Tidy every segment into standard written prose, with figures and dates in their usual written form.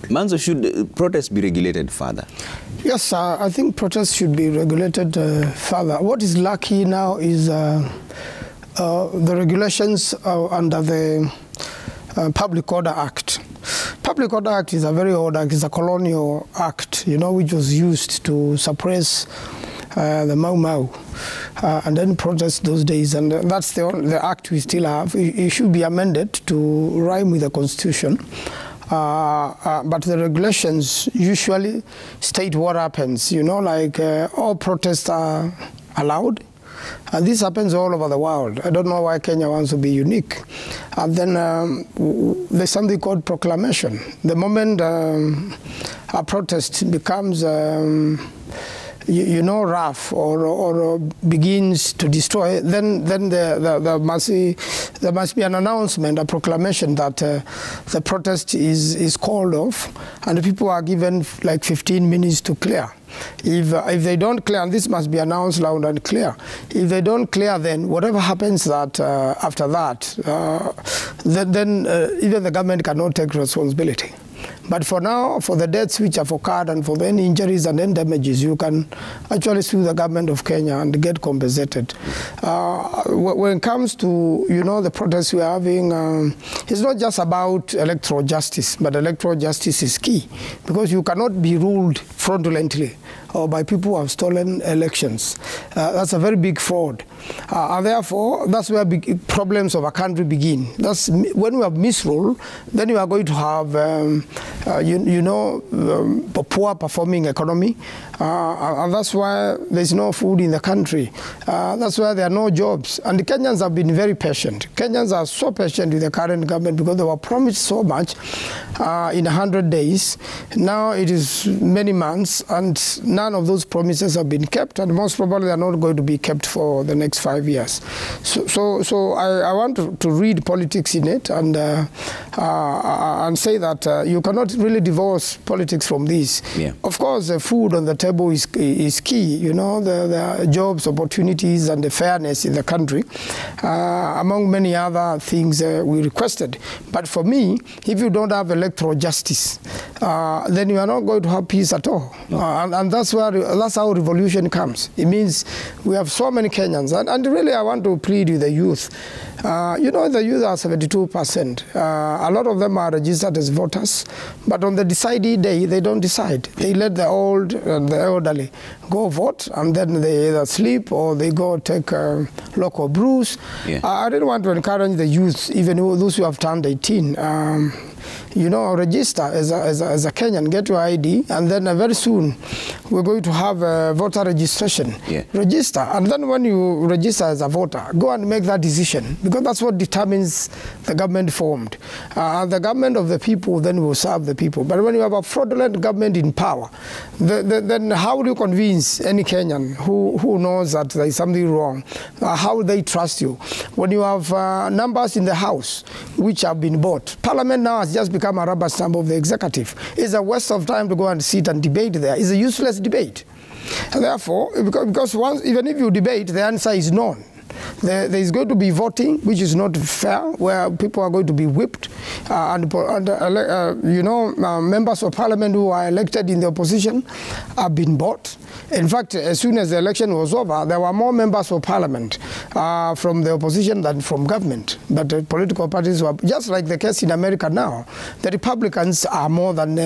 Maanzo, should protests be regulated further? Yes, I think protests should be regulated further. What is lucky now is the regulations under the Public Order Act. Public Order Act is a very old act. It's a colonial act, you know, which was used to suppress the Mau Mau and then protest those days. And that's the act we still have. It should be amended to rhyme with the Constitution. But the regulations usually state what happens, you know, like all protests are allowed. And this happens all over the world. I don't know why Kenya wants to be unique. And then there's something called proclamation. The moment a protest becomes, you know, rough or begins to destroy, then there must be an announcement, a proclamation that the protest is called off, and the people are given like 15 minutes to clear. If they don't clear, and this must be announced loud and clear, if they don't clear, then whatever happens that after that, then even the government cannot take responsibility. But for now, for the deaths which have occurred and for any injuries and any damages, you can actually sue the government of Kenya and get compensated. When it comes to, you know, the protests we're having, it's not just about electoral justice, but electoral justice is key because you cannot be ruled fraudulently or by people who have stolen elections. That's a very big fraud. And therefore, that's where big problems of a country begin. That's when we have misrule, then you are going to have, you know, a poor performing economy. And that's why there's no food in the country. That's why there are no jobs. And the Kenyans have been very patient. Kenyans are so patient with the current government because they were promised so much in 100 days. Now it is many months, and none of those promises have been kept, and most probably they are not going to be kept for the next 5 years. So I want to read politics in it and say that you cannot really divorce politics from this. Yeah. Of course, the food on the table is key, you know, the jobs, opportunities, and the fairness in the country, among many other things we requested. But for me, if you don't have electoral justice, then you are not going to have peace at all. No. And that's how revolution comes. It means we have so many Kenyans, and really I want to plead with the youth. You know, the youth are 72%. A lot of them are registered as voters, but on the deciding day, they don't decide. They let the old and the elderly go vote, and then they either sleep or they go take local brews. Yeah. I really want to encourage the youth, even those who have turned 18, you know, register as a Kenyan, get your ID, and then very soon we're going to have a voter registration. Yeah. Register, and then when you register as a voter, go and make that decision, because that's what determines the government formed. The government of the people then will serve the people. But when you have a fraudulent government in power, then how do you convince any Kenyan who knows that there is something wrong? How will they trust you? When you have numbers in the House which have been bought, Parliament now has just become a rubber stamp of the executive. It's a waste of time to go and sit and debate there. It's a useless debate. And therefore, because once, even if you debate, the answer is known. There is going to be voting, which is not fair, where people are going to be whipped, you know, members of parliament who are elected in the opposition have been bought. In fact, as soon as the election was over, there were more members of parliament from the opposition than from government. But the political parties were, just like the case in America now, the Republicans are more than,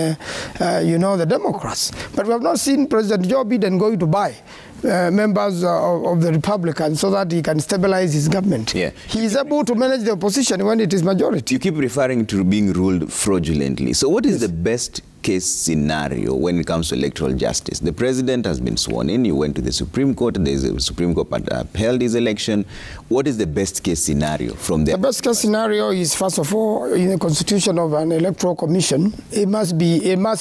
you know, the Democrats. But we have not seen President Joe Biden going to buy members of the Republicans so that he can stabilize his government. Yeah. He is able to manage the opposition when it is majority. You keep referring to being ruled fraudulently. So what is the best case scenario when it comes to electoral justice? The president has been sworn in, you went to the Supreme Court, the Supreme Court upheld his election. What is the best case scenario from there? The best case scenario is, first of all, in the constitution of an electoral commission, it must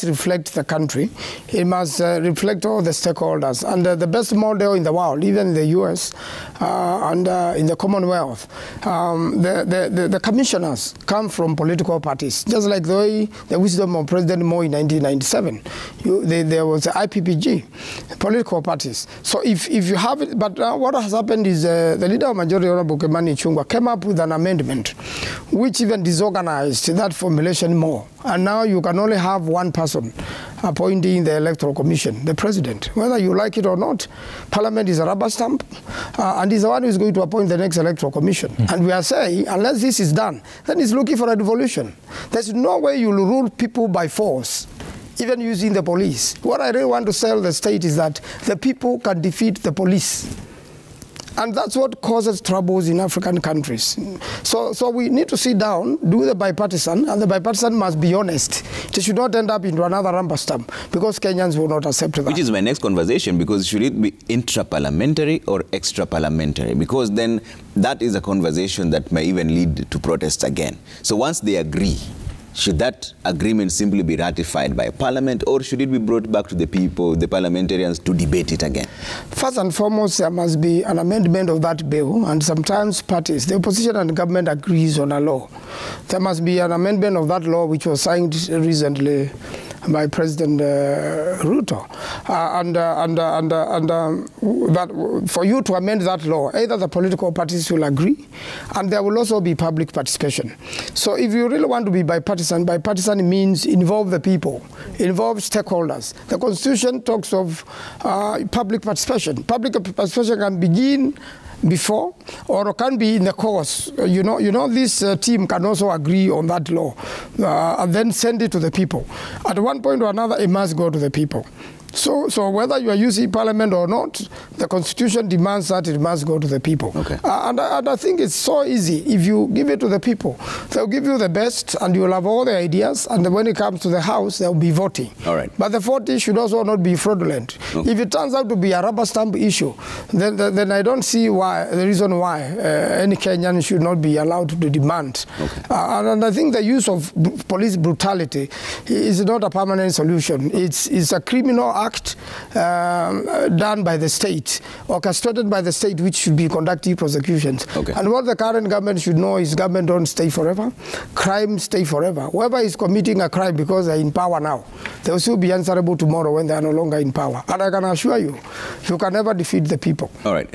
reflect the country, it must reflect all the stakeholders. And the best model in the world, even in the US and in the Commonwealth, the commissioners come from political parties, just like the way the wisdom of President Moi in 1997. There was the IPPG, political parties. So if you have it, but what has happened is the leader of majority, Honorable Kimani Ichung'wah, came up with an amendment which even disorganized that formulation more. And now you can only have one person appointing the Electoral Commission, the president. Whether you like it or not, Parliament is a rubber stamp, and is the one who is going to appoint the next Electoral Commission. And we are saying, unless this is done, then it's looking for a devolution. There's no way you'll rule people by force, even using the police. What I really want to tell the state is that the people can defeat the police. And that's what causes troubles in African countries. So we need to sit down, do the bipartisan, and the bipartisan must be honest. It should not end up into another rubber stamp, because Kenyans will not accept that. Which is my next conversation, because should it be intra-parliamentary or extra-parliamentary? Because then that is a conversation that may even lead to protests again. So once they agree, should that agreement simply be ratified by Parliament, or should it be brought back to the people, the parliamentarians, to debate it again? First and foremost, there must be an amendment of that bill, and sometimes parties, the opposition and the government agrees on a law. There must be an amendment of that law which was signed recently by President Ruto, that for you to amend that law, either the political parties will agree, and there will also be public participation. So if you really want to be bipartisan, bipartisan means involve the people, involve stakeholders. The Constitution talks of public participation. Public participation can begin before or can be in the course. You know, this team can also agree on that law and then send it to the people. At one point or another, it must go to the people. So whether you are using Parliament or not, the Constitution demands that it must go to the people. Okay. And I think it's so easy. If you give it to the people, they'll give you the best, and you'll have all the ideas, and then when it comes to the House, they'll be voting. All right. But the voting should also not be fraudulent. Okay. If it turns out to be a rubber stamp issue, then I don't see the reason why any Kenyan should not be allowed to demand. Okay. And I think the use of police brutality is not a permanent solution. It's a criminal act done by the state, orchestrated by the state, which should be conducting prosecutions. Okay. And what the current government should know is government don't stay forever. Crime stay forever. Whoever is committing a crime because they're in power now, they will still be answerable tomorrow when they are no longer in power. And I can assure you, you can never defeat the people. All right.